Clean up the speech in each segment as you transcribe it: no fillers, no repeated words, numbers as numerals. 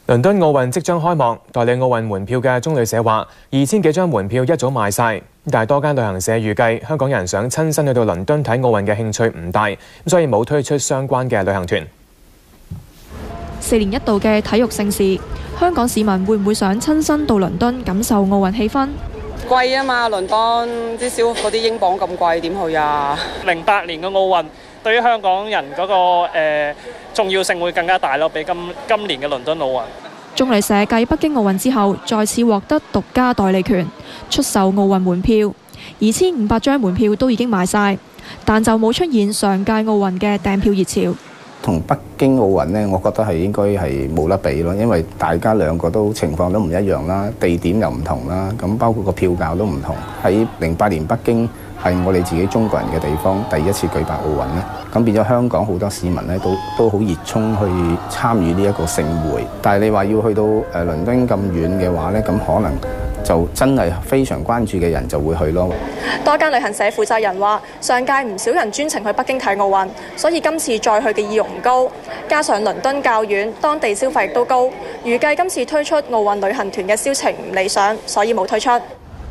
倫敦奧運即將開幕，代理奧運門票嘅中旅社話，2000幾張門票一早賣晒，但係多間旅行社預計香港人想親身去到倫敦睇奧運嘅興趣唔大，所以冇推出相關嘅旅行團。4年一度嘅體育盛事，香港市民會唔會想親身到倫敦感受奧運氣氛？貴啊嘛，倫敦至少嗰啲英鎊咁貴，點去啊？08年嘅奧運對於香港人嗰個重要性會更加大咯，比今年嘅倫敦奧運。中旅社繼北京奧運之後，再次獲得獨家代理權，出售奧運門票，2500張門票都已經賣晒，但就冇出現上屆奧運嘅訂票熱潮。同北京奧運呢，我覺得係應該係冇得比咯，因為大家兩個都情況都唔一樣啦，地點又唔同啦，咁包括個票價都唔同。喺08年北京係我哋自己中國人嘅地方，第一次舉辦奧運咧，咁變咗香港好多市民咧都好熱衷去參與呢一個盛會。但係你話要去到倫敦咁遠嘅話咧，咁可能就真係非常關注嘅人就會去咯。多間旅行社負責人話，上屆唔少人專程去北京睇奧運，所以今次再去嘅意欲唔高。加上倫敦較遠，當地消費亦都高，預計今次推出奧運旅行團嘅銷情唔理想，所以冇推出。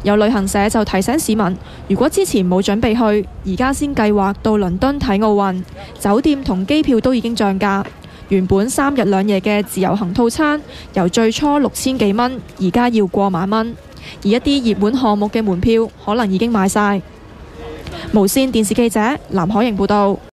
有旅行社就提醒市民，如果之前冇準備去，而家先計劃到倫敦睇奧運，酒店同機票都已經漲價。原本3日2夜嘅自由行套餐，由最初6000幾蚊，而家要過萬蚊。而一啲熱門項目嘅門票，可能已經賣晒。無線電視記者藍海瑩報導。